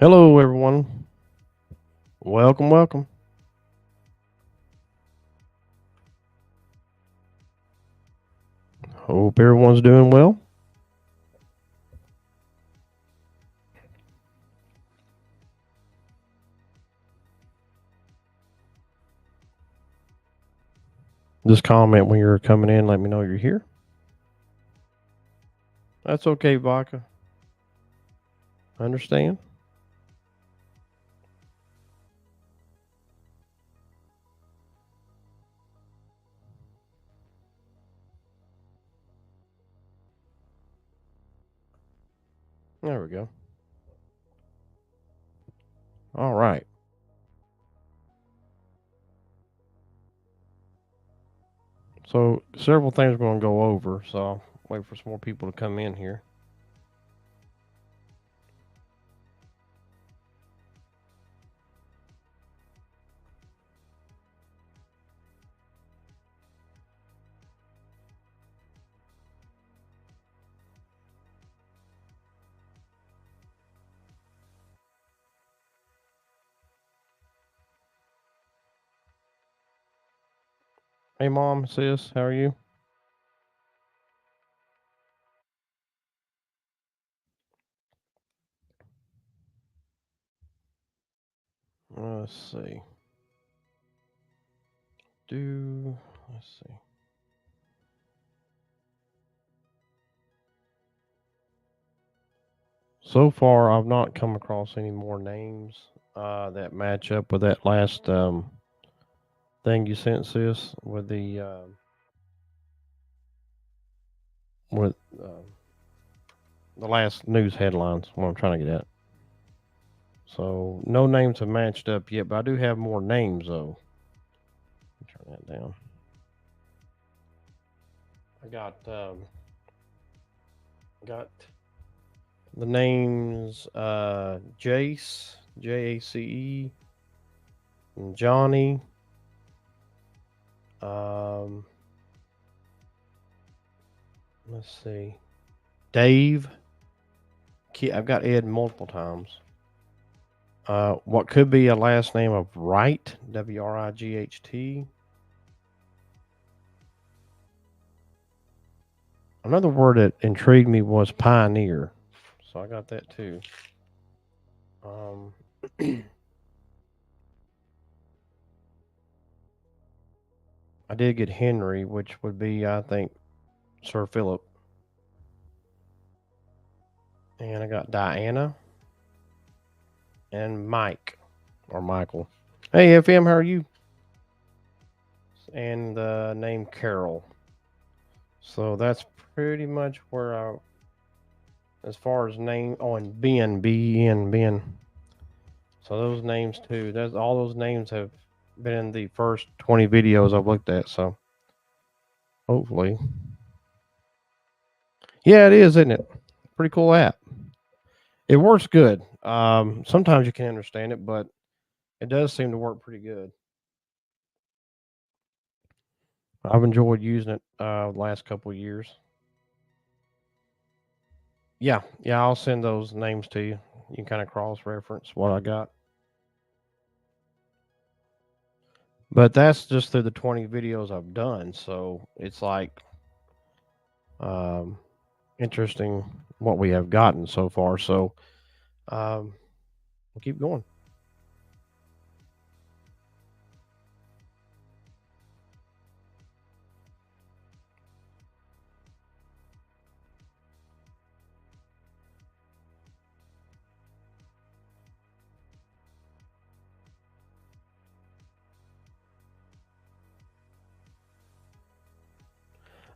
Hello, everyone. Welcome, welcome. Hope everyone's doing well. Just comment when you're coming in. Let me know you're here. That's okay, Vodka. I understand. There we go. All right. So, several things we're going to go over. So, I'll wait for some more people to come in here. Hey, Mom, sis, how are you? Let's see. Let's see. So far, I've not come across any more names that match up with that last thing you sent, sis, with with the last news headlines. What I'm trying to get at. So no names have matched up yet, but I do have more names though. Turn that down. I got the names Jace, Jace, and Johnny. Um, let's see, Dave. I've got Ed multiple times. What could be a last name of Wright, Wright. Another word that intrigued me was pioneer, so I got that too. Um, I did get Henry, which would be, I think, Sir Philip. And I got Diana and Mike or Michael. Hey, FM, how are you? And the name Carol. So that's pretty much where as far as name, oh, and Ben. So those names too. That's all those names have been in the first 20 videos I've looked at. So hopefully, yeah, it is, isn't it? Pretty cool app. It works good. Sometimes you can understand it, but it does seem to work pretty good. I've enjoyed using it the last couple of years. Yeah, yeah, I'll send those names to you. You can kind of cross reference what I got. But that's just through the 20 videos I've done. So it's like um, interesting what we have gotten so far. So we'll keep going.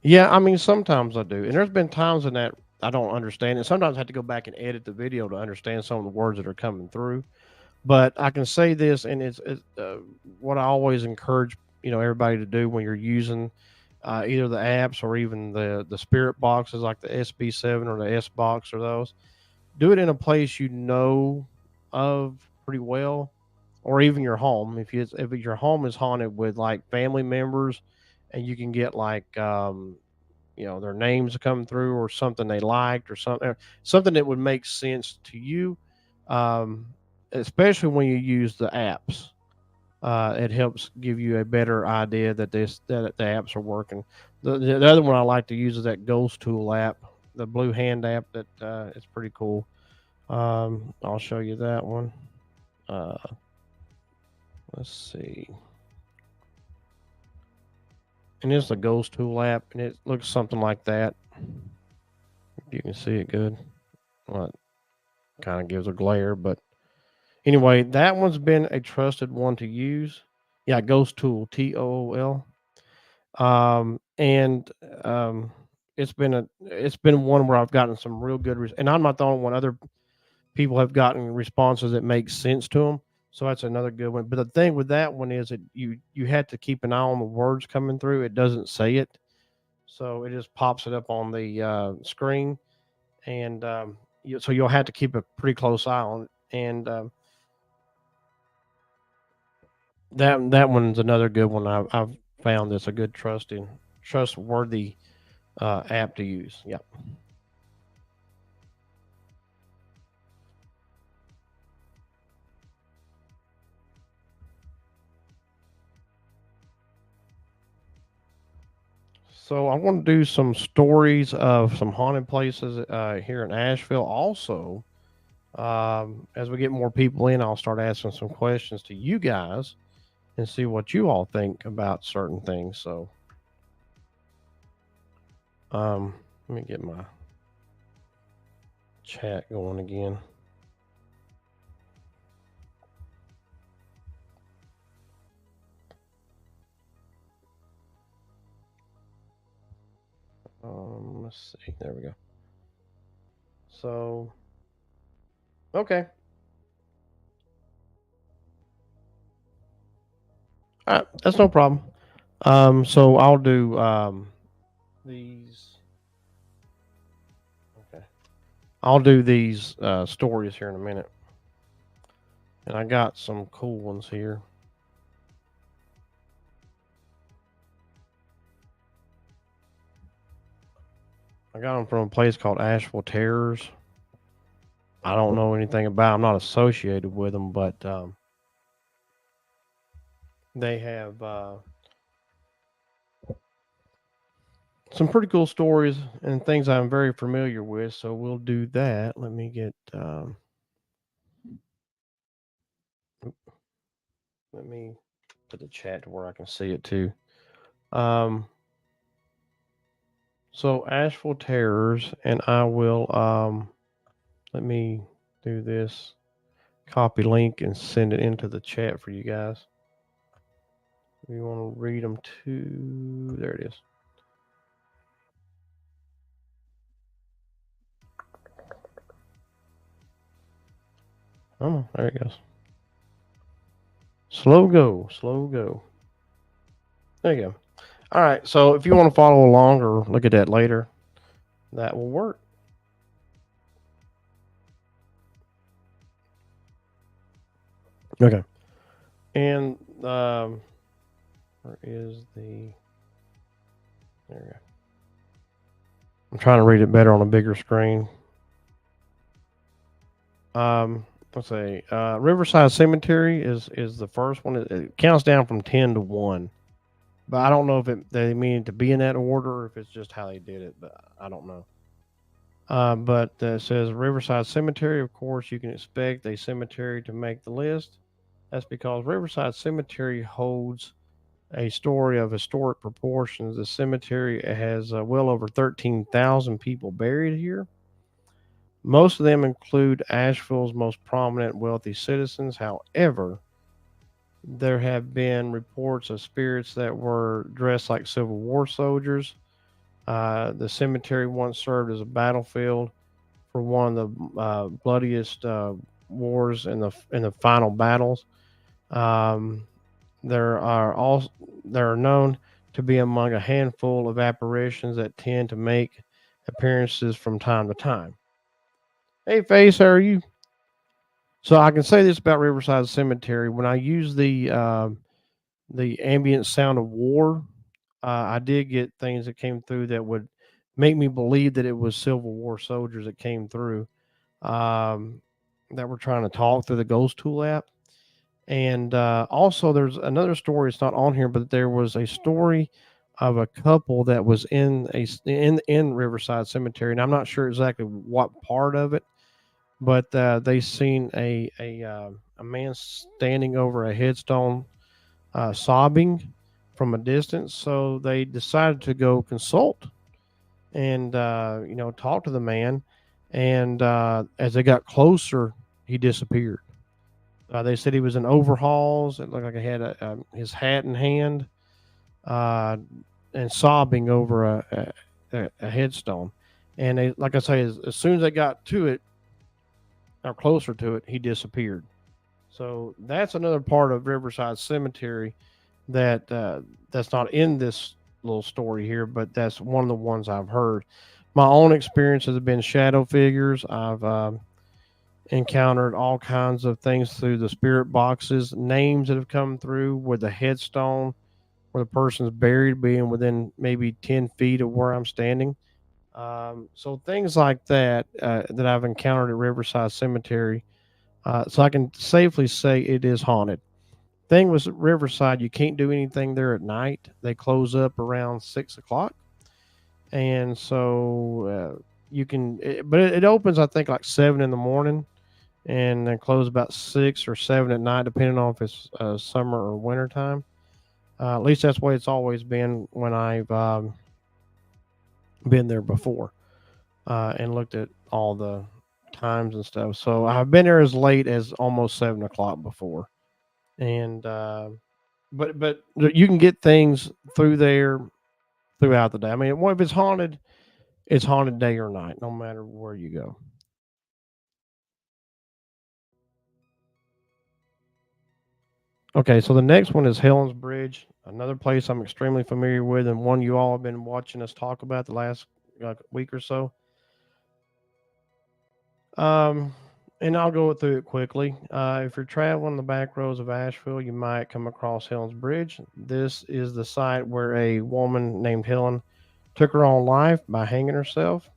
Yeah, I mean, sometimes I do. And there's been times in that I don't understand it. Sometimes I have to go back and edit the video to understand some of the words that are coming through. But I can say this, and it's what I always encourage everybody to do when you're using either the apps or even the spirit boxes like the SB7 or the S box or those. Do it in a place you know of pretty well, or even your home. If your home is haunted with like family members, and you can get like their names come through or something they liked or something that would make sense to you, um, especially when you use the apps. It helps give you a better idea that the apps are working. The other one I like to use is that Ghost Tool app, the Blue Hand app. That it's pretty cool. I'll show you that one. Uh, let's see, and it's a Ghost Tool app, and it looks something like that. If you can see it good. Well, it kind of gives a glare, but anyway, that one's been a trusted one to use. Yeah, Ghost Tool, TOOL. And it's been one where I've gotten some real good and I'm not the only one. Other people have gotten responses that make sense to them. So that's another good one. But the thing with that one is that you had to keep an eye on the words coming through. It doesn't say it, so it just pops it up on the screen, and so you'll have to keep a pretty close eye on it. And that one's another good one. I've found that's a good trustworthy app to use. Yeah. So I want to do some stories of some haunted places here in Asheville. Also, as we get more people in, I'll start asking some questions to you guys and see what you all think about certain things. So, let me get my chat going again. Let's see. There we go. So, okay. All right. That's no problem. So I'll do these. Okay. I'll do these stories here in a minute. And I got some cool ones here. I got them from a place called Asheville Terrors. I don't know anything about. I'm not associated with them, but they have some pretty cool stories and things I'm very familiar with. So we'll do that. Let me get. Let me put the chat to where I can see it too. Um, so Asheville Terrors, and I will. Let me do this. Copy link and send it into the chat for you guys. If you want to read them too, there it is. Oh, there it goes. Slow go, slow go. There you go. All right. So if you want to follow along or look at that later, that will work. Okay. And where is the? There we go. I'm trying to read it better on a bigger screen. Let's see. Riverside Cemetery is the first one. It counts down from 10 to 1. But I don't know if they mean it to be in that order or if it's just how they did it. But I don't know. But it says Riverside Cemetery. Of course, you can expect a cemetery to make the list. That's because Riverside Cemetery holds a story of historic proportions. The cemetery has well over 13,000 people buried here. Most of them include Asheville's most prominent wealthy citizens. However, there have been reports of spirits that were dressed like Civil War soldiers. The cemetery once served as a battlefield for one of the bloodiest wars in the final battles. Um, there are also there are known to be among a handful of apparitions that tend to make appearances from time to time. Hey, Face, how are you? So I can say this about Riverside Cemetery: when I use the ambient sound of war, I did get things that came through that would make me believe that it was Civil War soldiers that came through. Um, that were trying to talk through the Ghost Tool app. And also, there's another story. It's not on here, but there was a story of a couple that was in Riverside Cemetery, and I'm not sure exactly what part of it, but they seen a man standing over a headstone, sobbing from a distance. So they decided to go consult and talk to the man. And as they got closer, he disappeared. They said he was in overalls. It looked like he had his hat in hand, uh, and sobbing over a headstone. And they, like I say, as soon as they got to it or closer to it, he disappeared. So that's another part of Riverside Cemetery that that's not in this little story here, but that's one of the ones I've heard. My own experiences have been shadow figures. I've encountered all kinds of things through the spirit boxes, names that have come through with the headstone where the person's buried being within maybe 10 feet of where I'm standing. So things like that that I've encountered at Riverside Cemetery. So I can safely say it is haunted. Thing was, at Riverside, you can't do anything there at night. They close up around 6 o'clock, and so you can. But it opens, I think, like 7 in the morning, and then close about 6 or 7 at night, depending on if it's summer or winter time. At least that's the way it's always been when I've been there before and looked at all the times and stuff. So I've been there as late as almost 7 o'clock before, and but you can get things through there throughout the day. I mean, if it's haunted day or night, no matter where you go. Okay, so the next one is Helen's Bridge, another place I'm extremely familiar with, and one you all have been watching us talk about the last week or so. Um, and I'll go through it quickly. If you're traveling the back roads of Asheville, you might come across Helen's Bridge. This is the site where a woman named Helen took her own life by hanging herself.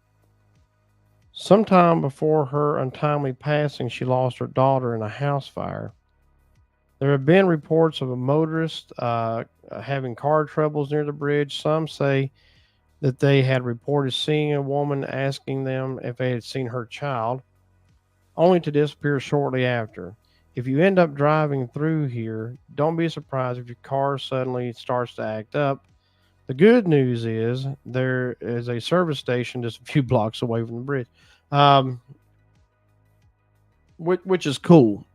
Sometime before her untimely passing, she lost her daughter in a house fire. There have been reports of a motorist having car troubles near the bridge. Some say that they had reported seeing a woman asking them if they had seen her child, only to disappear shortly after. If you end up driving through here, don't be surprised if your car suddenly starts to act up. The good news is there is a service station just a few blocks away from the bridge, um, which is cool.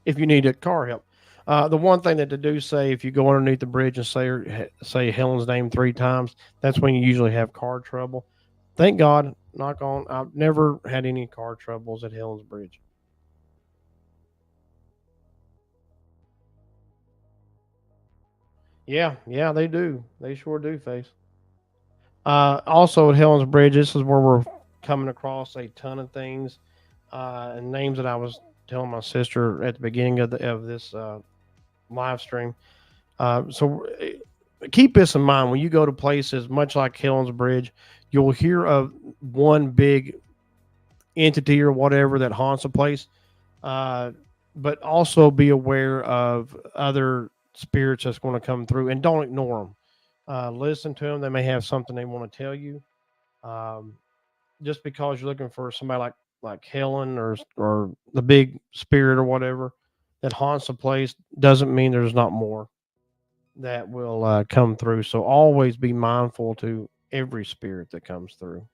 If you need a car help. The one thing that they do say, if you go underneath the bridge and say Helen's name 3 times, that's when you usually have car trouble. Thank God, knock on. I've never had any car troubles at Helen's Bridge. Yeah, yeah, they do. They sure do, face. Also at Helen's Bridge, this is where we're coming across a ton of things and names that I was telling my sister at the beginning of this live stream. So keep this in mind when you go to places much like Helen's Bridge, you'll hear of one big entity or whatever that haunts a place, uh, but also be aware of other spirits that's going to come through and don't ignore them. Listen to them; they may have something they want to tell you. Um, just because you're looking for somebody like Helen or the big spirit or whatever that haunts a place doesn't mean there's not more that will come through. So always be mindful to every spirit that comes through.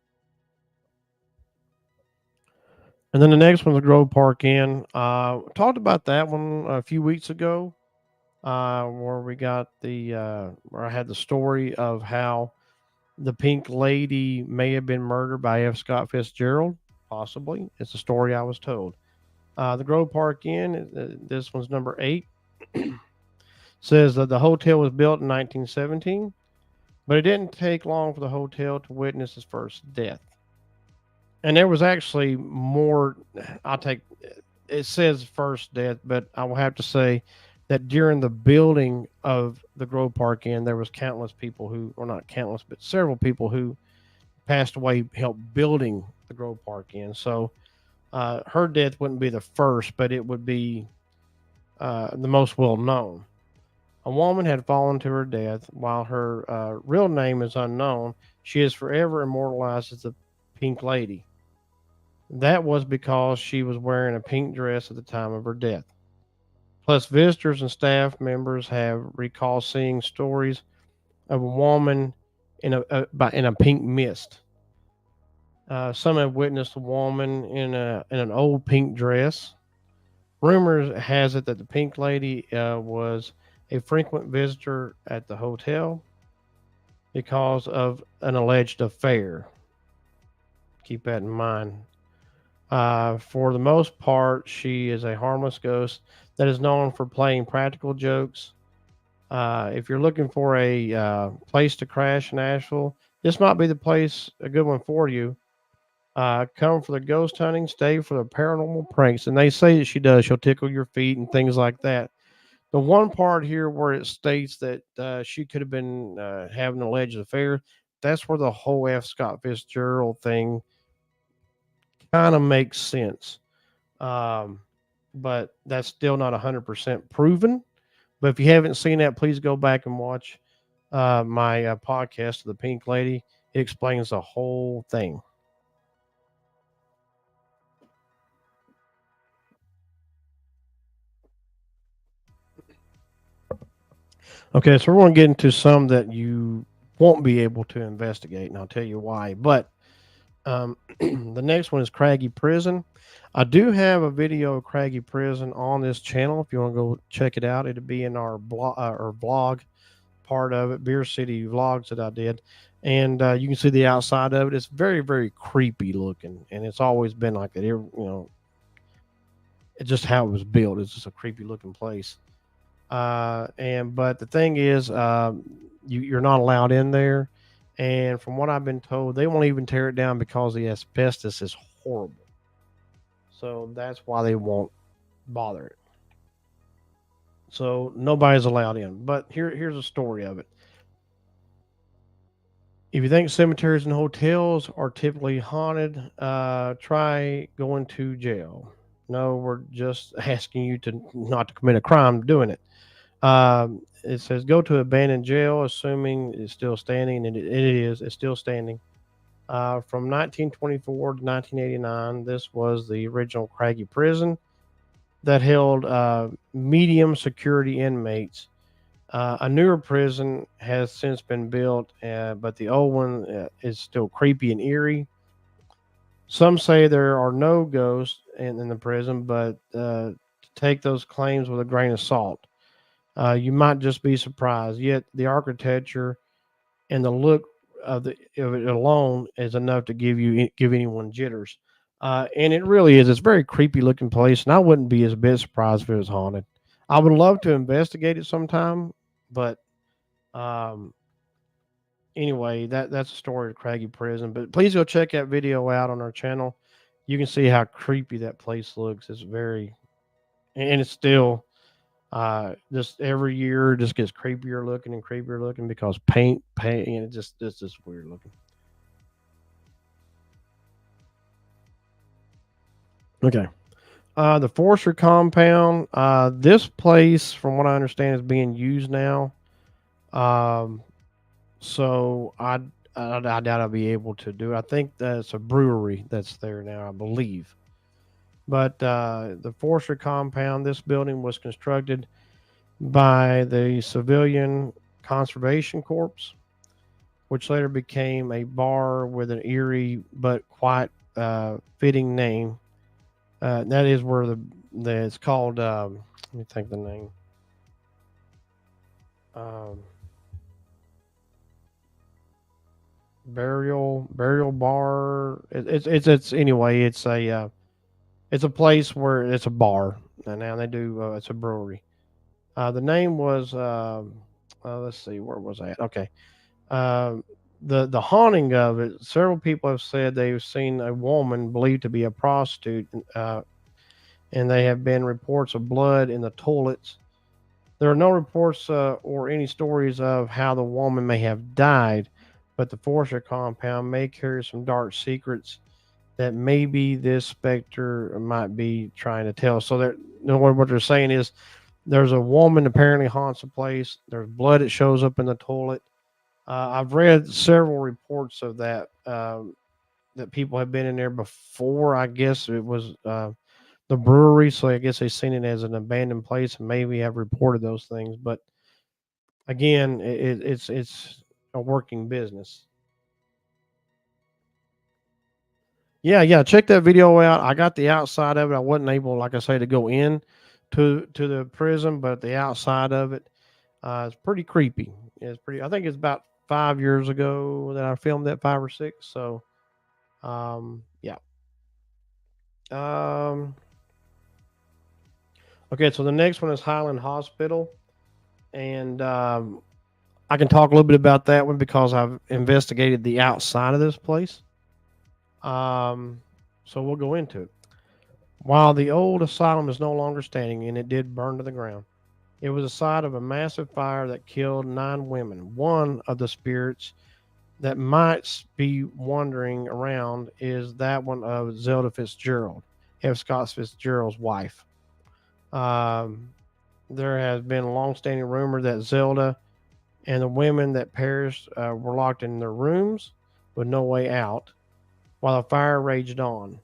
And then the next one's the Grove Park Inn. Talked about that one a few weeks ago, where we got where I had the story of how the Pink Lady may have been murdered by F. Scott Fitzgerald. Possibly, it's a story I was told. The Grove Park Inn. This one's number 8. Says that the hotel was built in 1917, but it didn't take long for the hotel to witness its first death. And there was actually more. I'll take it says first death, but I will have to say that during the building of the Grove Park Inn, there was countless people who, or not countless, but several people who passed away helped building the Grove Park Inn. So Her death wouldn't be the first, but it would be the most well known. A woman had fallen to her death. While her real name is unknown, she is forever immortalized as the Pink Lady. That was because she was wearing a pink dress at the time of her death. Plus, visitors and staff members have recalled seeing stories of a woman in a pink mist. Some have witnessed a woman in an old pink dress. Rumors has it that the Pink Lady was a frequent visitor at the hotel because of an alleged affair. Keep that in mind. For the most part, she is a harmless ghost that is known for playing practical jokes. If you're looking for a place to crash in Asheville, this might be the place, a good one for you. Come for the ghost hunting, stay for the paranormal pranks. And they say that she does. She'll tickle your feet and things like that. The one part here where it states that she could have been having an alleged affair, that's where the whole F. Scott Fitzgerald thing kind of makes sense. Um, but that's still not 100% proven. But if you haven't seen that, please go back and watch my podcast of the Pink Lady. It explains the whole thing. Okay, so we're going to get into some that you won't be able to investigate, and I'll tell you why. But the next one is Craggy Prison. I do have a video of Craggy Prison on this channel. If you want to go check it out, it'll be in our blog or vlog part of it, Beer City vlogs that I did, and you can see the outside of it. It's very, very creepy looking, and it's always been like that. It's just how it was built. It's just a creepy looking place. And but the thing is, you're not allowed in there. And from what I've been told, they won't even tear it down because the asbestos is horrible. So that's why they won't bother it. So nobody's allowed in. But here's a story of it. If you think cemeteries and hotels are typically haunted, try going to jail. No, we're just asking you to not to commit a crime doing it. It says go to abandoned jail, assuming it's still standing, and it is. It's still standing. From 1924 to 1989, this was the original Craggy Prison that held medium security inmates. A newer prison has since been built, but the old one is still creepy and eerie. Some say there are no ghosts in the prison, but to take those claims with a grain of salt. You might just be surprised. Yet the architecture and the look of it alone is enough to give anyone jitters. And it really is. It's a very creepy looking place, and I wouldn't be as bit surprised if it was haunted. I would love to investigate it sometime, but um, anyway, that's a story of Craggy Prison. But please go check that video out on our channel. You can see how creepy that place looks. It's very, and it's still just every year just gets creepier looking and creepier looking because paint, and it's just weird looking. Okay. The Forester compound. This place, from what I understand, is being used now. Um, so I doubt I'll be able to do it. I think that's a brewery that's there now, I believe. But the Forester compound, this building was constructed by the Civilian Conservation Corps, which later became a bar with an eerie but quite fitting name. That is where the it's called. Let me think the name. Um, burial bar. It's anyway. It's a place where it's a bar, and now they do. It's a brewery. The name was. Let's see, where was that? Okay. Um, the haunting of it. Several people have said they've seen a woman believed to be a prostitute, and they have been reports of blood in the toilets. There are no reports or any stories of how the woman may have died, but the Forster compound may carry some dark secrets that maybe this specter might be trying to tell. So they're, what they're saying is there's a woman apparently haunts the place. There's blood that shows up in the toilet. I've read several reports of that, that people have been in there before. I guess it was the brewery, so I guess they've seen it as an abandoned place and maybe have reported those things. But again, it's a working business. Yeah, yeah. Check that video out. I got the outside of it. I wasn't able, like I say, to go in to the prison, but the outside of it, it's pretty creepy. It's pretty. I think it's about 5 years ago that I filmed that, 5 or 6. So, yeah. Um, okay. So the next one is Highland Hospital, and I can talk a little bit about that one because I've investigated the outside of this place. Um, so we'll go into it. While the old asylum is no longer standing, and it did burn to the ground, it was the site of a massive fire that killed 9 women. One of the spirits that might be wandering around is that one of Zelda Fitzgerald, F. Scott Fitzgerald's wife. Um, there has been a long-standing rumor that Zelda and the women that perished were locked in their rooms with no way out while the fire raged on.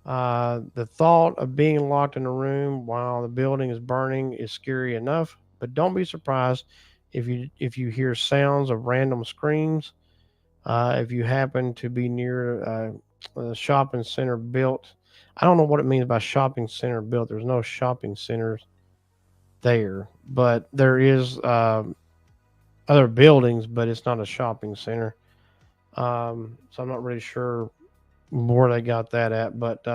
The thought of being locked in a room while the building is burning is scary enough, but don't be surprised if you hear sounds of random screams. If you happen to be near a shopping center built, I don't know what it means by shopping center built. There's no shopping centers there, but there is other buildings, but it's not a shopping center. So I'm not really sure where they got that at, but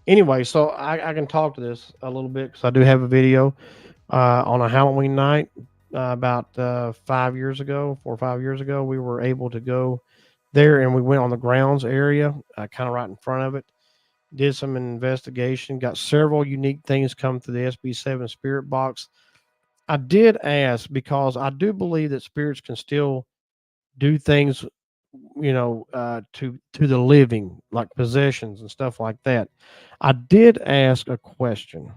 anyway, so I can talk to this a little bit because I do have a video on a Halloween night about 5 years ago, 4 or 5 years ago. We were able to go there and we went on the grounds area, kind of right in front of it. Did some investigation, got several unique things come through the SB7 spirit box. I did ask because I do believe that spirits can still do things, to the living, like possessions and stuff like that. I did ask a question,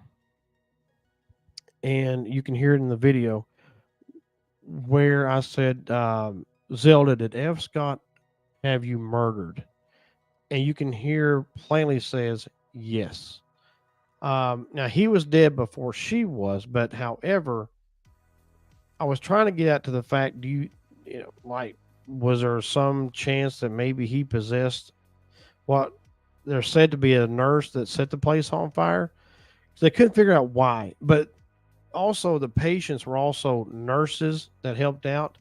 and you can hear it in the video where I said, Zelda, did F. Scott have you murdered? And you can hear plainly says yes. Now he was dead before she was, but however, I was trying to get out to the fact, like, was there some chance that maybe he possessed what they're said to be a nurse that set the place on fire? So they couldn't figure out why. But also, the patients were also nurses that helped out.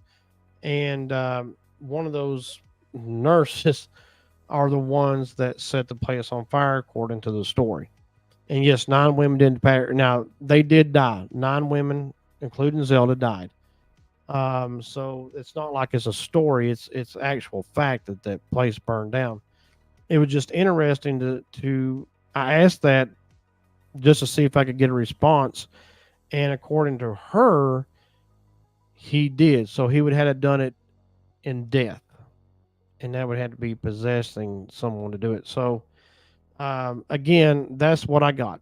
And one of those nurses are the ones that set the place on fire, according to the story. And yes, 9 women didn't pay. Now, they did die. 9 women, including Zelda, died. So it's not like it's a story. It's actual fact that that place burned down. It was just interesting to I asked that just to see if I could get a response, and according to her, he did. So he would have done it in death, and that would have to be possessing someone to do it. So again, that's what I got.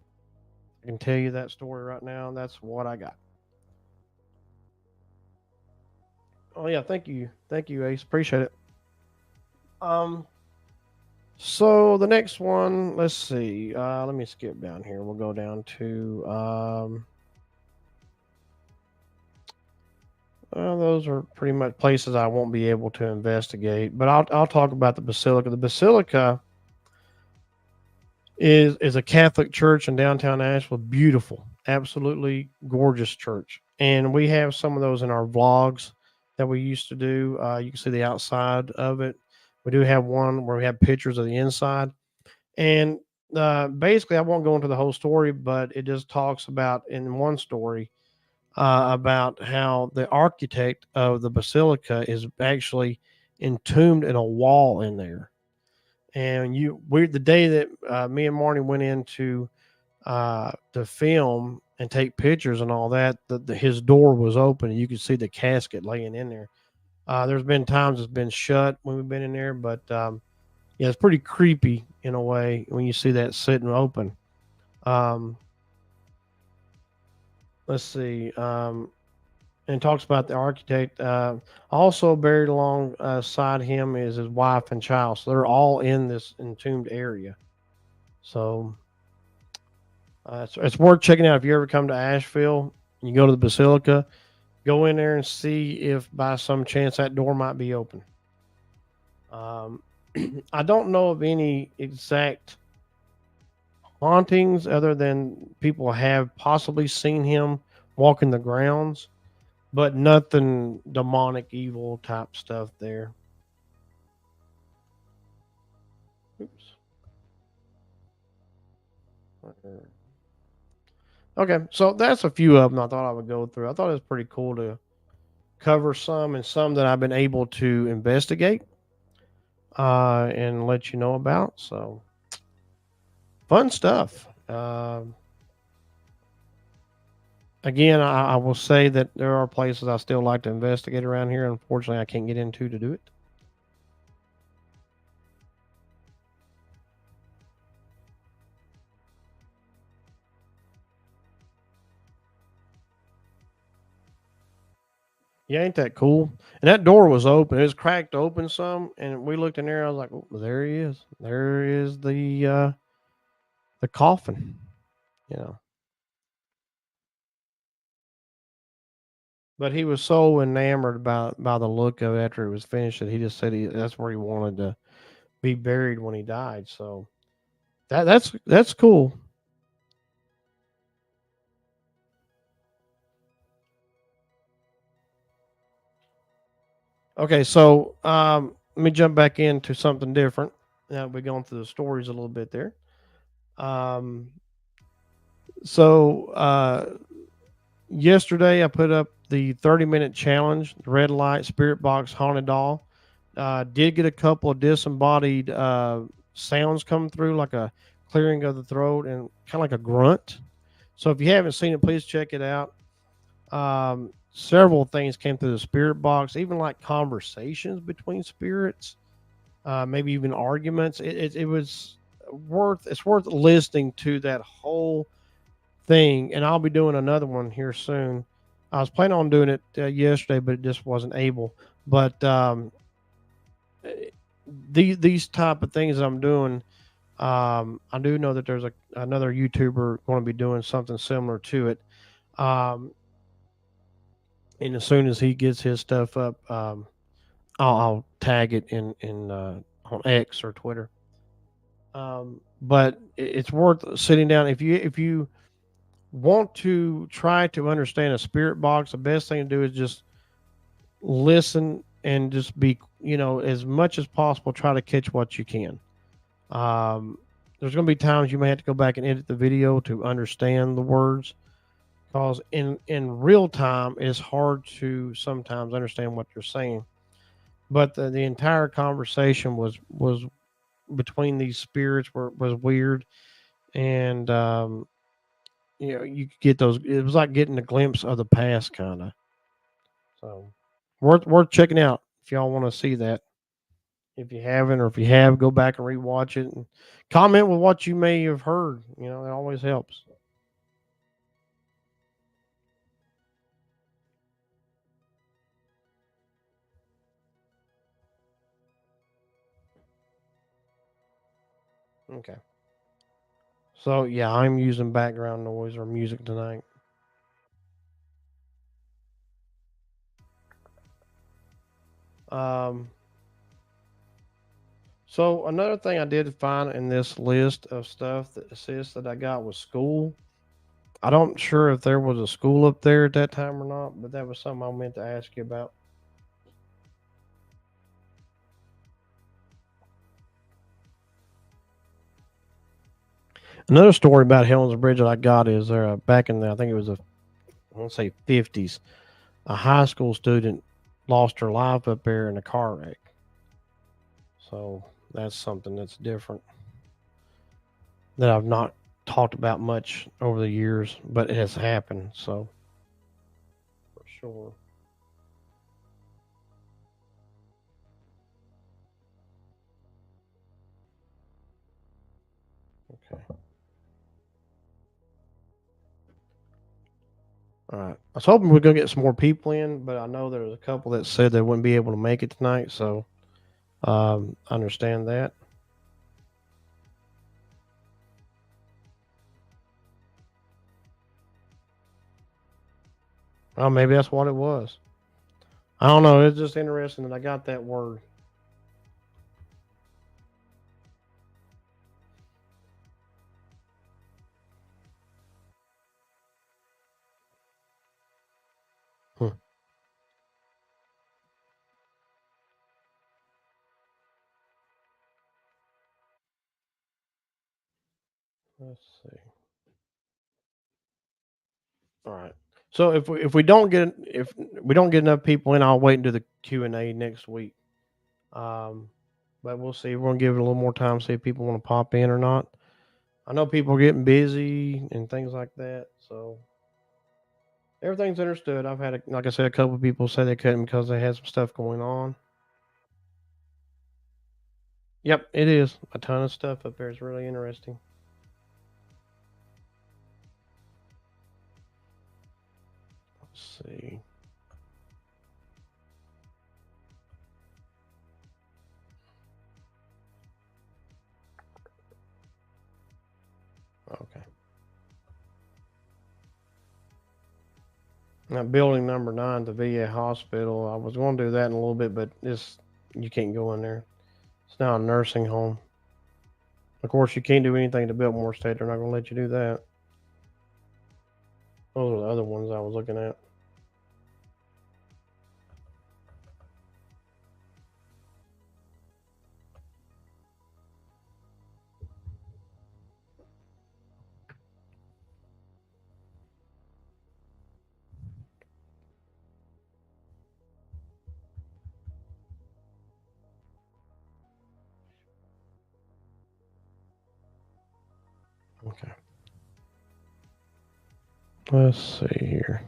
I can tell you that story right now. That's what I got. Oh yeah, thank you, Ace. Appreciate it. Um, so the next one, let's see. Let me skip down here. We'll go down to those are pretty much places I won't be able to investigate, but I'll talk about the Basilica. The Basilica is a Catholic church in downtown Asheville. Beautiful, absolutely gorgeous church, and we have some of those in our vlogs that we used to do. You can see the outside of it. We do have one where we have pictures of the inside, and basically, I won't go into the whole story, but it just talks about in one story about how the architect of the basilica is actually entombed in a wall in there. And we the day that me and Marty went into to film and take pictures and all that, his door was open and you could see the casket laying in there. There's been times it's been shut when we've been in there, but Yeah, it's pretty creepy in a way when you see that sitting open. Um, let's see. And it talks about the architect. Also buried alongside him is his wife and child. So they're all in this entombed area. So it's worth checking out if you ever come to Asheville. You go to the Basilica, go in there and see if by some chance that door might be open. Um, I don't know of any exact hauntings other than people have possibly seen him walking the grounds, but nothing demonic, evil type stuff there. Oops. Okay, so that's a few of them I thought I would go through. I thought it was pretty cool to cover some and some that I've been able to investigate and let you know about. So fun stuff. Again, I will say that there are places I still like to investigate around here. Unfortunately, I can't get into to do it. Yeah, ain't that cool? And that door was open. It was cracked open some, and we looked in there. I was like, "Oh, there he is. There is the coffin." You know, but he was so enamored by the look of it after it was finished that he just said that's where he wanted to be buried when he died. So that's cool. Okay, so let me jump back into something different. Now we're going through the stories a little bit there. Um, so yesterday I put up the 30-minute challenge, the red light spirit box haunted doll. Did get a couple of disembodied sounds come through, like a clearing of the throat and kind of like a grunt. So if you haven't seen it, please check it out. Several things came through the spirit box, even like conversations between spirits, maybe even arguments. It was worth listening to that whole thing, and I'll be doing another one here soon. I was planning on doing it yesterday, but it just wasn't able. But these type of things I'm doing, I do know that there's another YouTuber going to be doing something similar to it. Um, and as soon as he gets his stuff up, I'll tag it in on X or Twitter. But it's worth sitting down if you want to try to understand a spirit box. The best thing to do is just listen and just be, as much as possible, try to catch what you can. Um, there's going to be times you may have to go back and edit the video to understand the words, because in real time it's hard to sometimes understand what you're saying. But the entire conversation was between these spirits was weird, and you could get those. It was like getting a glimpse of the past, kind of. So worth checking out if y'all want to see that. If you haven't, or if you have, go back and rewatch it and comment with what you may have heard. It always helps. Okay. So yeah, I'm using background noise or music tonight. Um, so another thing I did find in this list of stuff that assists that I got was school. I don't sure if there was a school up there at that time or not, but that was something I meant to ask you about. Another story about Helen's Bridge that I got is there back in the, I think it was I want to say 50s, a high school student lost her life up there in a car wreck. So that's something that's different that I've not talked about much over the years, but it has happened. So for sure. All right. I was hoping we are gonna get some more people in, but I know there was a couple that said they wouldn't be able to make it tonight, so I understand that. Oh, maybe that's what it was. I don't know. It's just interesting that I got that word. Hmm. Let's see. All right. So if we don't get if we don't get enough people in, I'll wait until the Q&A next week. Um, but we'll see. We're gonna give it a little more time, see if people want to pop in or not. I know people are getting busy and things like that, so everything's understood. I've had, like I said, a couple of people say they couldn't because they had some stuff going on. Yep, it is a ton of stuff up there. It's really interesting. Let's see. Okay. Now, building number 9, the VA hospital. I was going to do that in a little bit, but it's you can't go in there. It's now a nursing home. Of course, you can't do anything to Biltmore State. They're not going to let you do that. Those are the other ones I was looking at. Okay. Let's see here.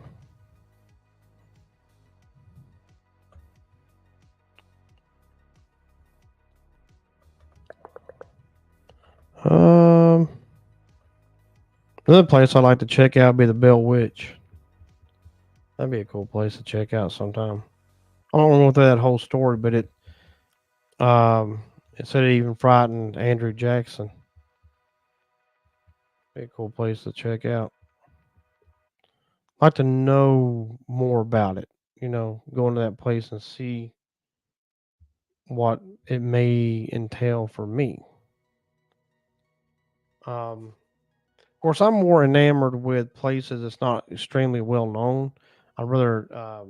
Um, Another place I'd like to check out would be the Bell Witch. That'd be a cool place to check out sometime. I don't want to go through that whole story, but it said it even frightened Andrew Jackson. Be a cool place to check out. I'd like to know more about it. Going to that place and see what it may entail for me. Of course, I'm more enamored with places that's not extremely well known. I'd rather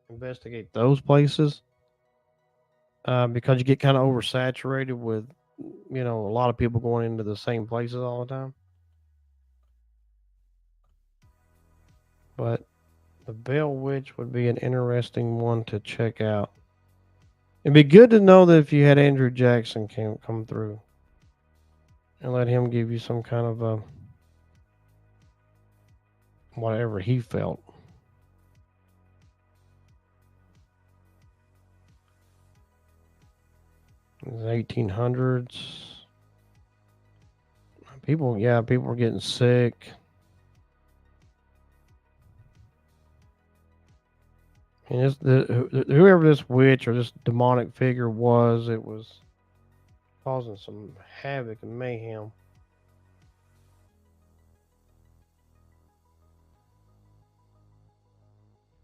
investigate those places because you get kind of oversaturated with, a lot of people going into the same places all the time. But the Bell Witch would be an interesting one to check out. It'd be good to know that if you had Andrew Jackson come through and let him give you some kind of whatever he felt. In the 1800s. People were getting sick. And whoever this witch or this demonic figure was, it was causing some havoc and mayhem.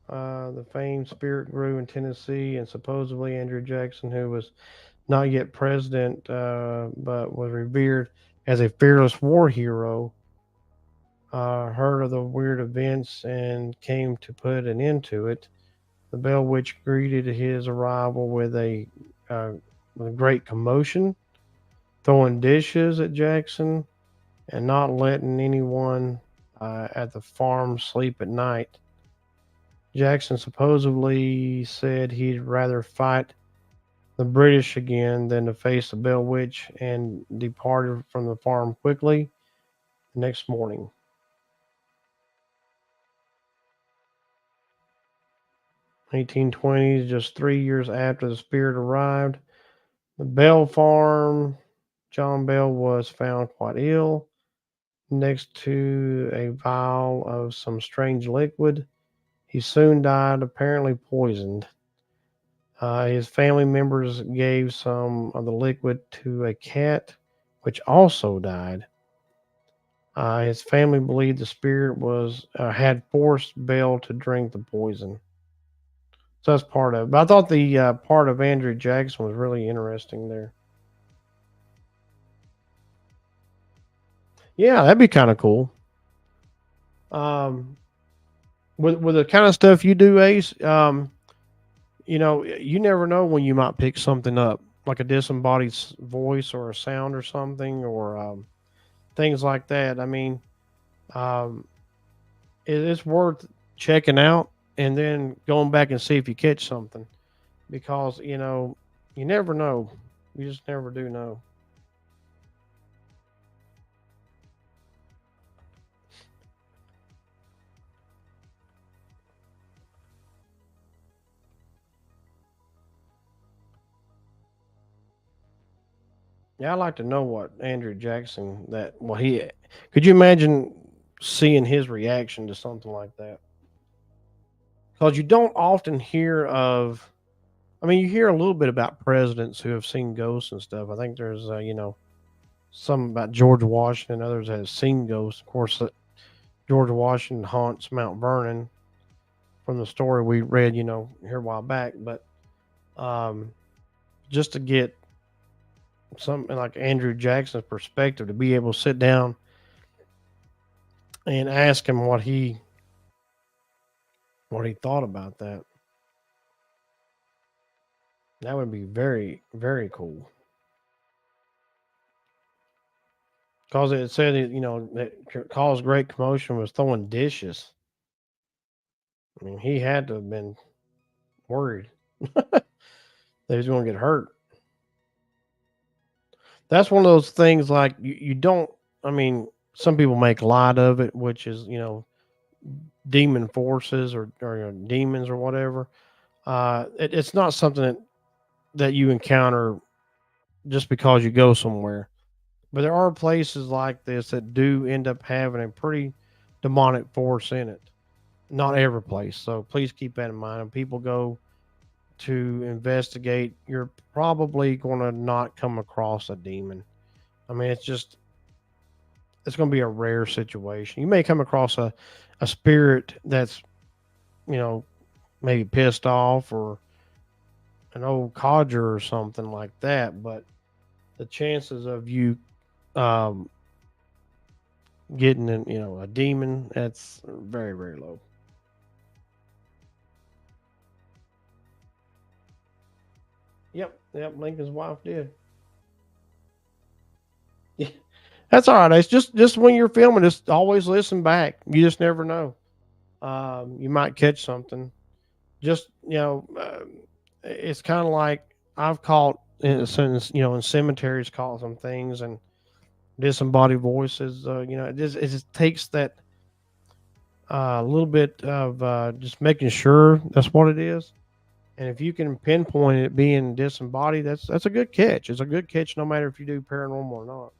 The famed spirit grew in Tennessee, and supposedly Andrew Jackson, who was not yet president, but was revered as a fearless war hero, heard of the weird events and came to put an end to it. The Bell Witch greeted his arrival uh, with a great commotion, throwing dishes at Jackson and not letting anyone at the farm sleep at night. Jackson supposedly said he'd rather fight the British again than to face the Bell Witch and departed from the farm quickly the next morning. 1820s, just 3 years after the spirit arrived, the Bell farm, John Bell was found quite ill next to a vial of some strange liquid. He soon died, apparently poisoned. His family members gave some of the liquid to a cat, which also died. His family believed the spirit was had forced Bell to drink the poison. So that's part of it. But I thought the part of Andrew Jackson was really interesting there. Yeah, that'd be kind of cool. Um, with the kind of stuff you do, Ace. You never know when you might pick something up, like a disembodied voice or a sound or something, or things like that. I mean, um, it's worth checking out and then going back and see if you catch something, because you never know. You just never do know. Yeah, I'd like to know what Andrew Jackson that what he could you imagine seeing his reaction to something like that? Because you don't often hear of. I mean, you hear a little bit about presidents who have seen ghosts and stuff. I think there's some about George Washington. Others have seen ghosts. Of course, George Washington haunts Mount Vernon from the story we read, here a while back. But um, just to get something like Andrew Jackson's perspective, to be able to sit down and ask him what he thought about that, that would be very very cool. Because it said that caused great commotion was throwing dishes. I mean, he had to have been worried that he was going to get hurt. That's one of those things like you don't. I mean, some people make light of it, which is demon forces or demons or whatever. It's not something that you encounter just because you go somewhere. But there are places like this that do end up having a pretty demonic force in it. Not every place. So please keep that in mind. When people go to investigate, you're probably going to not come across a demon. I mean, it's going to be a rare situation. You may come across a spirit that's, you know, maybe pissed off, or an old codger or something like that. But the chances of you um, getting a demon, that's very very low. Yep, Lincoln's wife did. Yeah, that's all right. It's just when you're filming, just always listen back. You just never know. You might catch something. Just it's kind of like I've caught in a sense, in cemeteries, caught some things and disembodied voices. It just takes that little bit of just making sure that's what it is. And if you can pinpoint it being disembodied, that's a good catch. It's a good catch no matter if you do paranormal or not.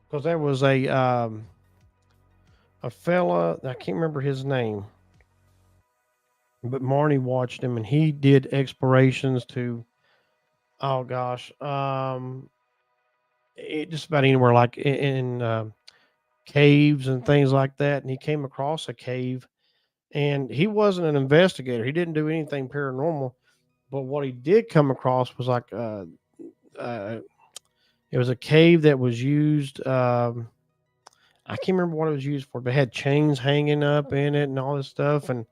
Because there was a fella, I can't remember his name, but Marnie watched him and he did explorations to, oh gosh, just about anywhere, like in caves and things like that. And he came across a cave, and he wasn't an investigator. He didn't do anything paranormal, but what he did come across was like uh, it was a cave that was used. I can't remember what it was used for, but it had chains hanging up in it and all this stuff, and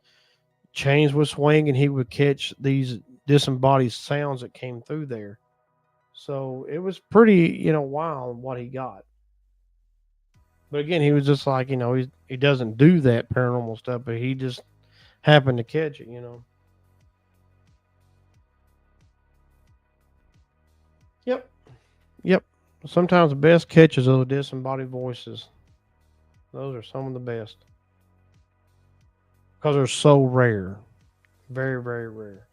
chains would swing, and he would catch these disembodied sounds that came through there. So it was pretty, wild what he got. But again, he was just like, he doesn't do that paranormal stuff, but he just happened to catch it. Yep. Yep. Sometimes the best catches are the disembodied voices. Those are some of the best because they're so rare. Very, very rare.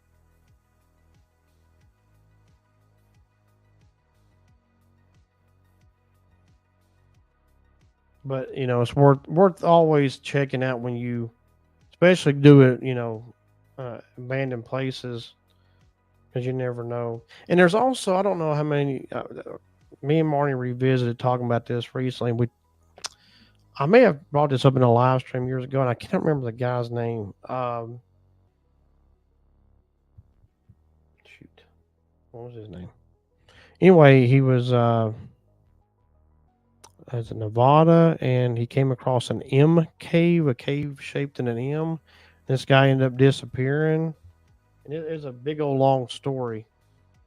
But it's worth always checking out when you, especially do it. Abandoned places, because you never know. And there's also, I don't know how many. Me and Marty revisited talking about this recently. I may have brought this up in a live stream years ago, and I can't remember the guy's name. Shoot, what was his name? Anyway, he was as a Nevada, and he came across an M cave, a cave shaped in an M. This guy ended up disappearing, and it is a big old long story.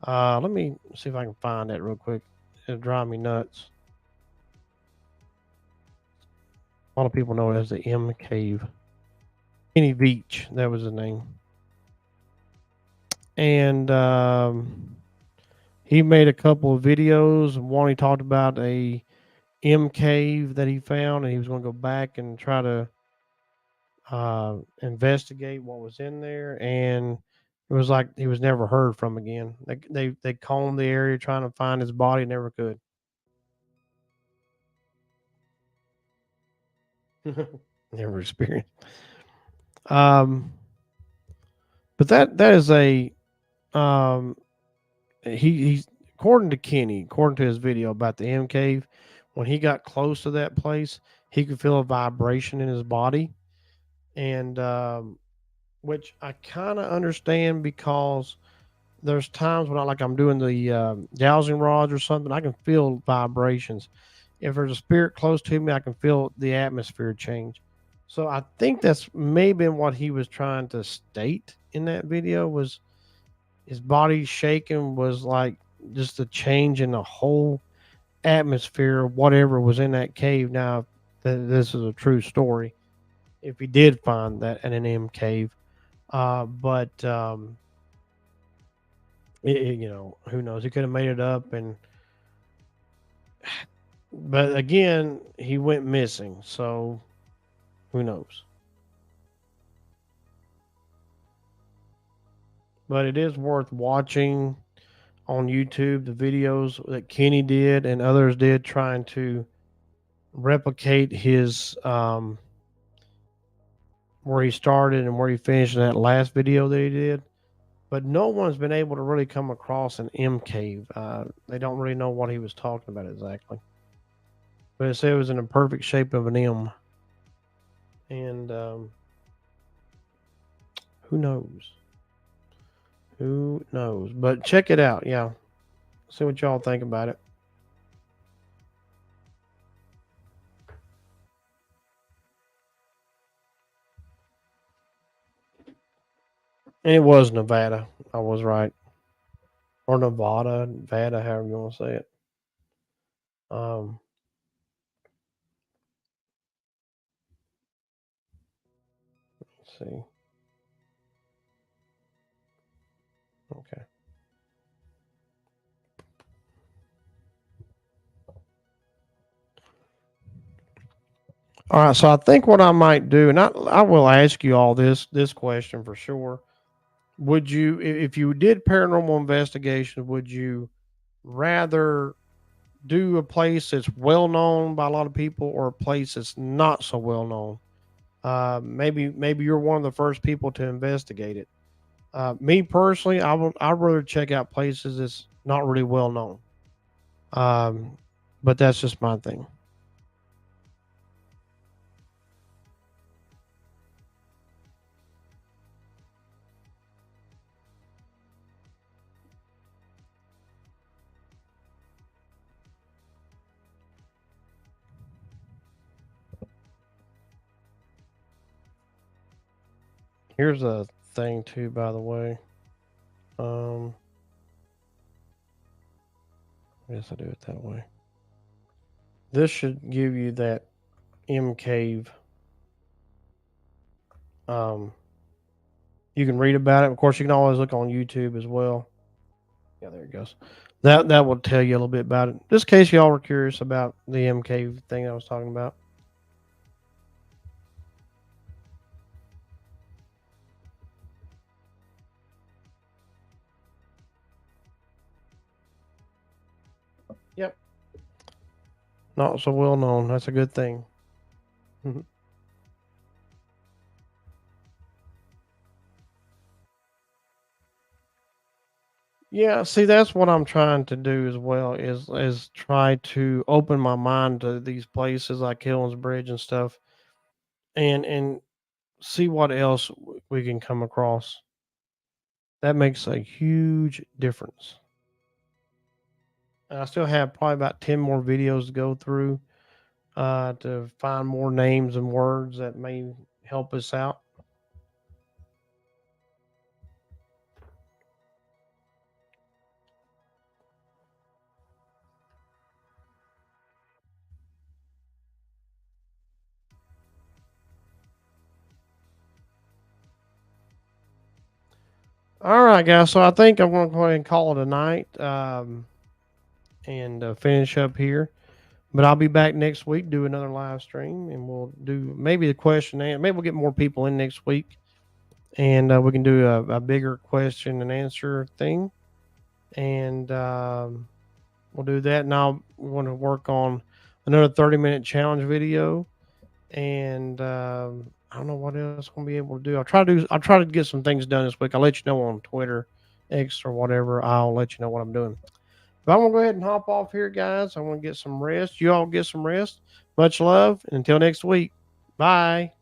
Let me see if I can find that real quick. It'll drive me nuts. A lot of people know it as the M cave. Kenny Beach, that was his name, and he made a couple of videos. One, he talked about a M cave that he found, and he was going to go back and try to investigate what was in there. And it was like he was never heard from again. They combed the area trying to find his body, never could. Never experienced. Um, but that is a um he's according to Kenny, according to his video about the M cave, when he got close to that place, he could feel a vibration in his body, and which I kind of understand, because there's times when I'm doing the dowsing rods or something, I can feel vibrations. If there's a spirit close to me, I can feel the atmosphere change. So I think that's maybe what he was trying to state in that video, was his body shaking was like just a change in the whole atmosphere of whatever was in that cave. Now, this is a true story. If he did find that in an M cave, but who knows? He could have made it up, but again, he went missing. So who knows? But it is worth watching on YouTube the videos that Kenny did and others did, trying to replicate his where he started and where he finished in that last video that he did. But no one's been able to really come across an M cave. They don't really know what he was talking about exactly. But it said it was in a perfect shape of an M. And who knows? Who knows? But check it out. Yeah. See what y'all think about it. And it was Nevada. I was right. Or Nevada, however you want to say it. Um, let's see. Okay. All right. So I think what I might do, and I will ask you all this question for sure. Would you, if you did paranormal investigation, would you rather do a place that's well known by a lot of people, or a place that's not so well known? Maybe you're one of the first people to investigate it. Me personally, I'd rather check out places that's not really well known. Um, but that's just my thing. Here's a thing too, by the way. Um, I guess I do it that way. This should give you that M cave. Um, you can read about it. Of course, you can always look on YouTube as well. Yeah, there it goes. That will tell you a little bit about it. Just in case y'all were curious about the M cave thing I was talking about. Yep. Not so well known. That's a good thing. Mhm. Yeah, see, that's what I'm trying to do as well, is try to open my mind to these places like Hill's Bridge and stuff, and see what else we can come across. That makes a huge difference. And I still have probably about 10 more videos to go through to find more names and words that may help us out. All right, guys. So I think I'm going to go ahead and call it a night and finish up here. But I'll be back next week, do another live stream, and we'll do maybe the question and maybe we'll get more people in next week, and we can do a bigger question and answer thing, and we'll do that. Now we want to work on another 30-minute challenge video, and I don't know what else I'm gonna be able to do. I'll try to get some things done this week. I'll let you know on Twitter, X, or whatever. I'll let you know what I'm doing. But I'm gonna go ahead and hop off here, guys. I want to get some rest. You all get some rest. Much love, and until next week. Bye.